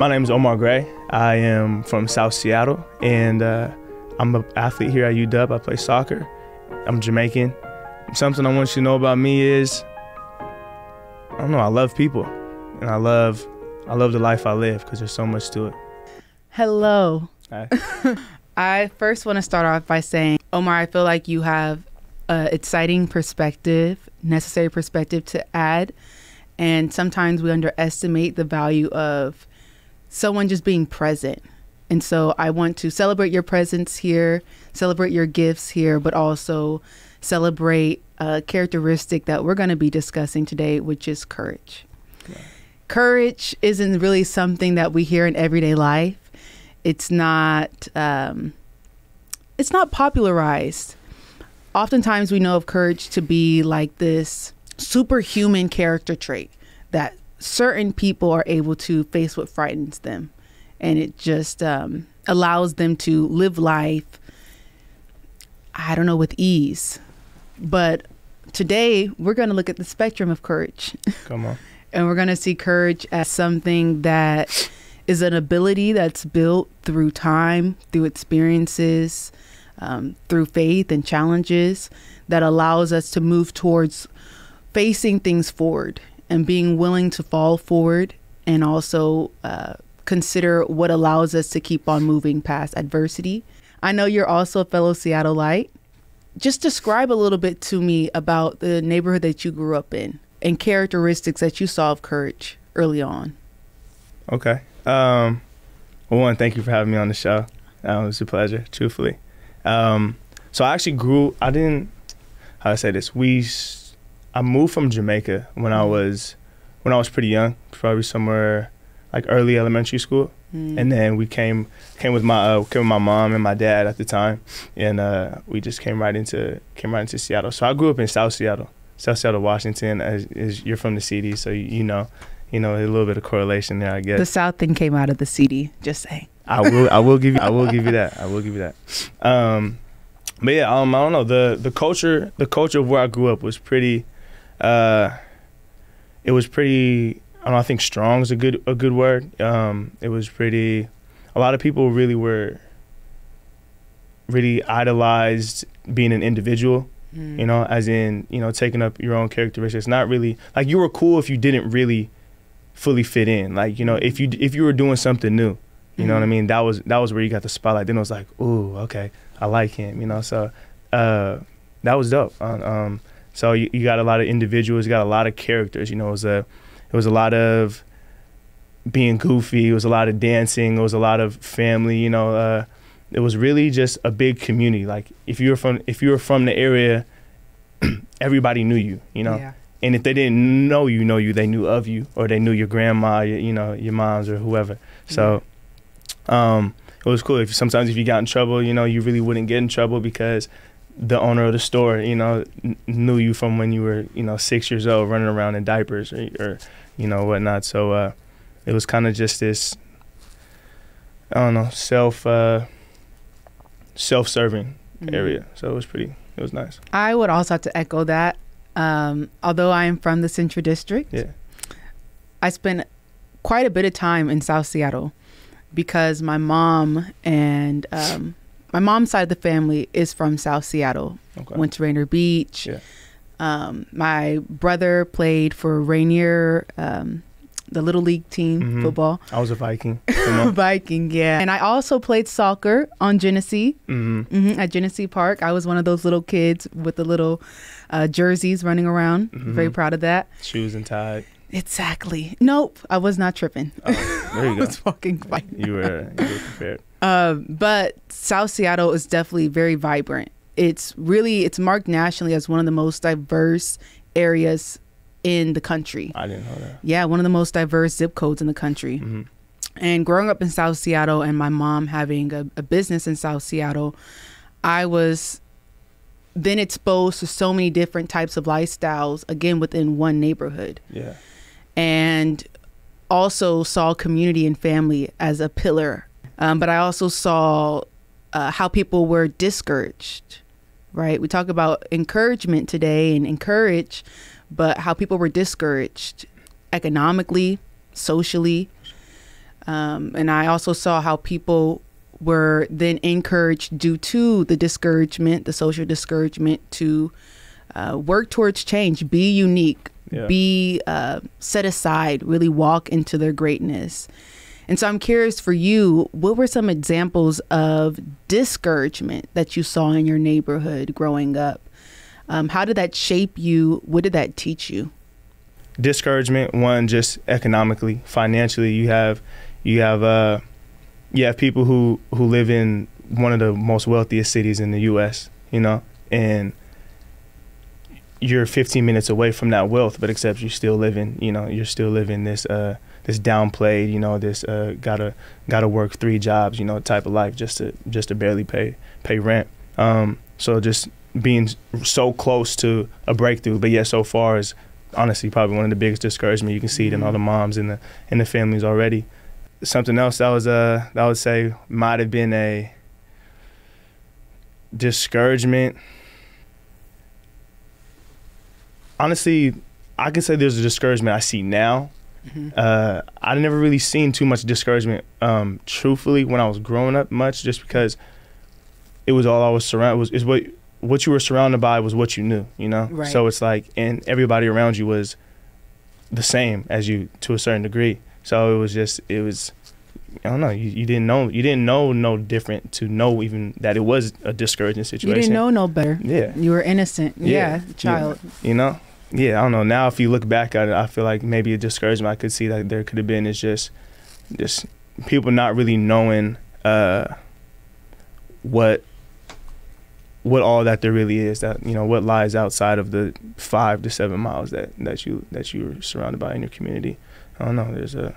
My name is Omar Grey. I am from South Seattle, and I'm an athlete here at UW. I play soccer. I'm Jamaican. Something I want you to know about me is, I don't know, I love people, and I love the life I live because there's so much to it. Hello. Hi. I first want to start off by saying, Omar, I feel like you have an exciting perspective, necessary perspective to add. And sometimes we underestimate the value of someone just being present. And so I want to celebrate your presence here, celebrate your gifts here, but also celebrate a characteristic that we're going to be discussing today, which is courage. Yeah. Courage isn't really something that we hear in everyday life. It's not popularized. Oftentimes we know of courage to be like this superhuman character trait that certain people are able to face what frightens them. And it just allows them to live life, I don't know, with ease. But today we're going to look at the spectrum of courage. Come on. And we're going to see courage as something that is an ability that's built through time, through experiences, through faith and challenges that allows us to move towards facing things forward and being willing to fall forward, and also consider what allows us to keep on moving past adversity. I know you're also a fellow Seattleite. Just describe a little bit to me about the neighborhood that you grew up in and characteristics that you saw of courage early on. Okay. Well, one, thank you for having me on the show. It was a pleasure, truthfully. So I actually how do I say this? I moved from Jamaica when I was pretty young, probably somewhere like early elementary school. And then we came with my mom and my dad at the time, and we just came right into Seattle. So I grew up in South Seattle, Washington. As you're from the CD, so you know, a little bit of correlation there, I guess. The South thing came out of the CD. Just saying. I will give you that. But yeah, I don't know. The culture of where I grew up was pretty. It was pretty. I think strong is a good word. It was pretty. A lot of people really idolized being an individual. As in taking up your own characteristics. Not really like you were cool if you didn't really fully fit in. Like if you were doing something new. You know what I mean? That was where you got the spotlight. Then it was like, ooh, okay, I like him. So that was dope. So you got a lot of individuals, you got a lot of characters. It was a lot of being goofy. It was a lot of dancing. It was a lot of family. It was really just a big community. Like if you were from the area, everybody knew you. Yeah. And if they didn't know you, they knew of you, or they knew your grandma, your moms or whoever. So it was cool. Sometimes if you got in trouble, you really wouldn't get in trouble because the owner of the store, knew you from when you were, 6 years old, running around in diapers or whatnot. So it was kind of just this, I don't know, self-serving area. So it was nice. I would also have to echo that. Although I am from the Central District, yeah, I spent quite a bit of time in South Seattle because my mom and my mom's side of the family is from South Seattle. Okay. Went to Rainier Beach. Yeah. My brother played for Rainier, the Little League team, football. I was a Viking. Viking, yeah. And I also played soccer on Genesee, at Genesee Park. I was one of those little kids with the little jerseys running around. Very proud of that. Shoes and tie. Exactly. Nope, I was not tripping. Oh, there you go. I was walking fine. You were prepared. But South Seattle is definitely very vibrant. It's marked nationally as one of the most diverse areas in the country. I didn't know that. Yeah, one of the most diverse zip codes in the country. And growing up in South Seattle and my mom having a business in South Seattle, I was then exposed to so many different types of lifestyles, again, within one neighborhood. Yeah. And also saw community and family as a pillar. But I also saw how people were discouraged, right? We talk about encouragement today and encourage, but how people were discouraged economically, socially, And I also saw how people were then encouraged, due to the discouragement, the social discouragement, to work towards change, be unique, be set aside, really walk into their greatness. And so I'm curious for you, what were some examples of discouragement that you saw in your neighborhood growing up? How did that shape you? What did that teach you? Discouragement, one, just economically, financially. You have people who live in one of the most wealthiest cities in the U.S., you know, and you're 15 minutes away from that wealth, but except you're still living this this downplayed, you know, this gotta work 3 jobs, you know, type of life just to barely pay rent. So just being so close to a breakthrough, but yet so far is honestly probably one of the biggest discouragement. You can see it in all the moms and the families already. Something else that was that I would say might have been a discouragement. Honestly, I can say there's a discouragement I see now. I never really seen too much discouragement, truthfully, when I was growing up much, just because it was all I was surrounded, is what you were surrounded by was what you knew, you know? Right. So it's like, and everybody around you was the same as you to a certain degree. So it was, I don't know, you didn't know no different to know even that it was a discouraging situation. You didn't know no better. Yeah. You were innocent. Yeah, child. You know? Yeah, I don't know. Now if you look back at it, I feel like maybe a discouragement I could see that there could have been is just people not really knowing what all that there really is, that, you know, what lies outside of the 5 to 7 miles that you're surrounded by in your community. I don't know. There's a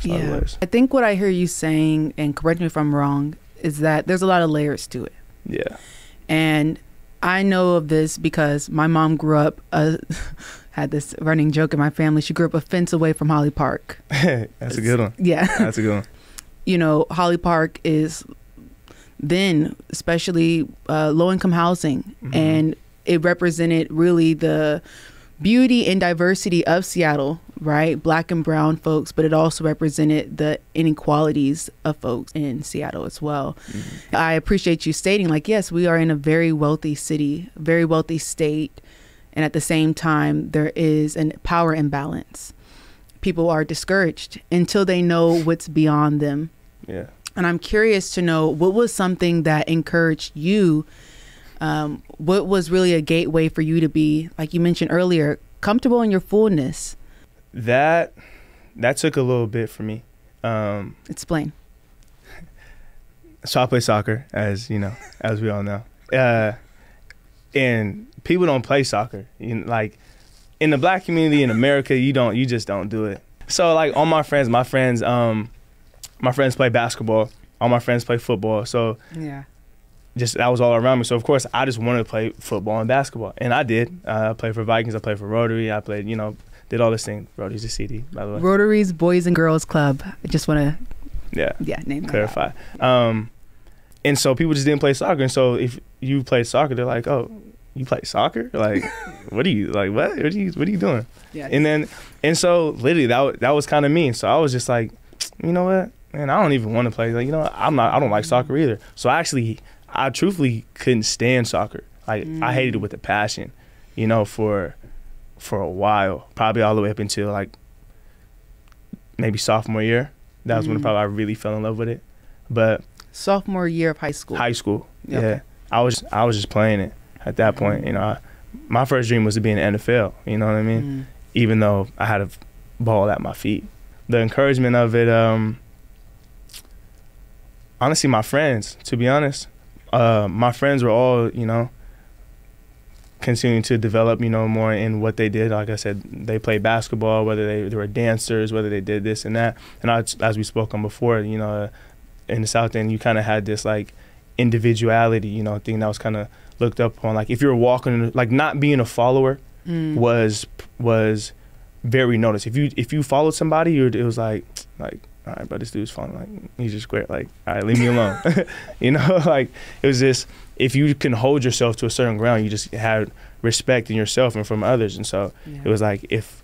lot of layers. I think what I hear you saying, and correct me if I'm wrong, is that there's a lot of layers to it. Yeah. And I know of this because my mom grew up, had this running joke in my family. She grew up a fence away from Holly Park. That's a good one. Yeah. That's a good one. You know, Holly Park is then especially low-income housing. And it represented really the beauty and diversity of Seattle, right? Black and brown folks, but it also represented the inequalities of folks in Seattle as well. I appreciate you stating, like, yes, we are in a very wealthy city, very wealthy state, and at the same time, there is a power imbalance. People are discouraged until they know what's beyond them. Yeah. And I'm curious to know, what was something that encouraged you? What was really a gateway for you to be, like you mentioned earlier, comfortable in your fullness? That took a little bit for me. Explain. So I play soccer, as you know, as we all know. And people don't play soccer. Like in the Black community in America, you just don't do it. So like all my friends play basketball. All my friends play football. So yeah. Just that was all around me. So of course I just wanted to play football and basketball, and I did. I played for Vikings. I played for Rotary. I played, you know, did all this thing. Rotary's a CD, by the way. Rotary's Boys and Girls Club. I just want to name clarify. And so people just didn't play soccer. And so if you played soccer, they're like, "Oh, you play soccer? Like, what are you like? What are you doing?" Yeah. And so literally that was kind of me. So I was just like, you know what, man, I don't even want to play. Like, you know, I don't like soccer either. So I truthfully couldn't stand soccer. Like I hated it with a passion, you know, for a while, probably all the way up until like maybe sophomore year. That was when probably I really fell in love with it. But sophomore year of high school. Yeah. Okay. I was just playing it at that point. You know, my first dream was to be in the NFL. You know what I mean? Even though I had a ball at my feet. The encouragement of it, honestly, my friends, to be honest. My friends were all, you know, continuing to develop, you know, more in what they did. Like I said, they played basketball, whether they were dancers, whether they did this and that. And as we spoke on before, you know, in the South End, you kind of had this like individuality, you know, thing that was kind of looked up upon. Like if you were walking, like not being a follower was very noticed. If you followed somebody, it was like, all right, but this dude's following, like, he's just square. Like, all right, leave me alone. You know, like, it was just, if you can hold yourself to a certain ground, you just had respect in yourself and from others. And so it was like, if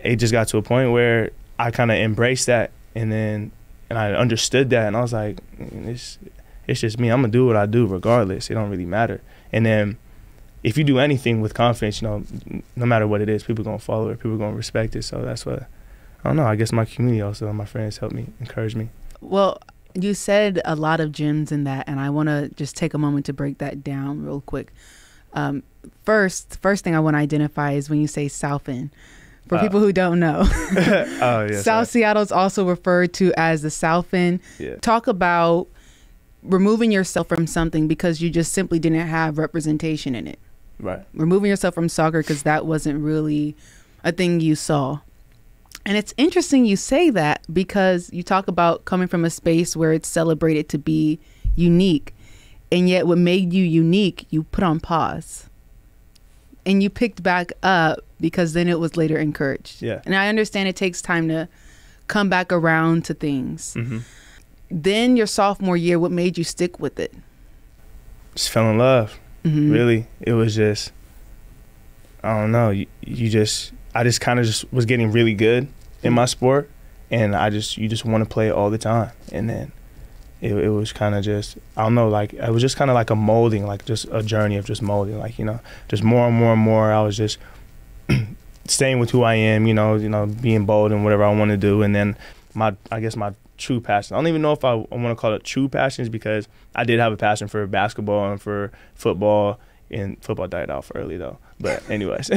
it just got to a point where I kind of embraced that, and then I understood that, and I was like, it's just me. I'm gonna do what I do regardless. It don't really matter. And then if you do anything with confidence, you know, no matter what it is, people gonna follow it. People gonna respect it. So that's what, I don't know. I guess my community also, my friends helped me, encourage me. Well, you said a lot of gems in that, and I want to just take a moment to break that down real quick. First thing I want to identify is when you say South End. For people who don't know, oh, yes, South Seattle is also referred to as the South End. Yeah. Talk about removing yourself from something because you just simply didn't have representation in it. Right. Removing yourself from soccer because that wasn't really a thing you saw. And it's interesting you say that because you talk about coming from a space where it's celebrated to be unique. And yet what made you unique, you put on pause. And you picked back up because then it was later encouraged. Yeah. And I understand it takes time to come back around to things. Mm-hmm. Then your sophomore year, what made you stick with it? Just fell in love. Mm-hmm. Really. It was just, I don't know. I just kind of just was getting really good in my sport. And you just want to play it all the time. And then it was kind of just, I don't know, like, it was just kind of like a molding, like just a journey of just molding, like, you know, just more and more and more. I was just staying with who I am, you know, being bold and whatever I want to do. And then I guess my true passion, I don't even know if I want to call it true passions, because I did have a passion for basketball and for football, and football died off early though. But anyways,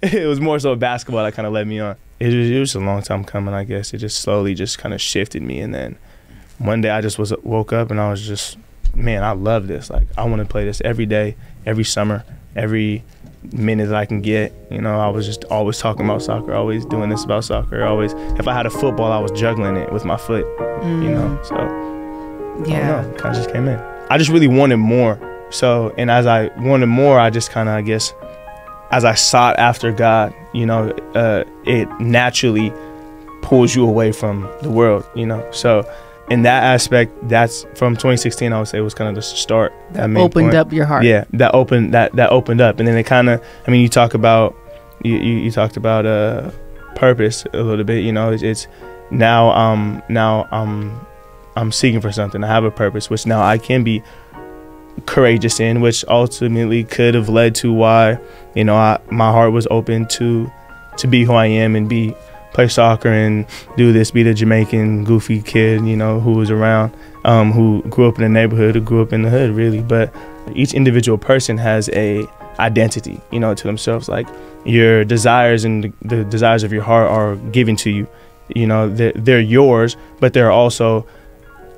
it was more so basketball that kind of led me on. It was a long time coming, I guess. It just slowly just kind of shifted me. And then one day I just woke up and I was just, man, I love this. Like, I want to play this every day, every summer, every minute that I can get. You know, I was just always talking about soccer, always doing this about soccer. Always, if I had a football, I was juggling it with my foot, you know. So, yeah, it kind of just came in. I just really wanted more. So, and as I wanted more, I just kind of, I guess, as I sought after God, you know, it naturally pulls you away from the world, you know. So, in that aspect, that's from 2016, I would say, was kind of the start. That opened up your heart. Yeah, that opened up, and then it kind of, I mean, you talked about purpose a little bit. You know, it's now I'm seeking for something. I have a purpose, which now I can be courageous in, which ultimately could have led to why, you know, my heart was open to be who I am and play soccer and do this, be the Jamaican goofy kid, you know, who was around, who grew up in the neighborhood, who grew up in the hood, really. But each individual person has a identity, you know, to themselves. Like, your desires and the desires of your heart are given to you. You know, they're yours, but they're also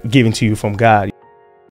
given to you from God.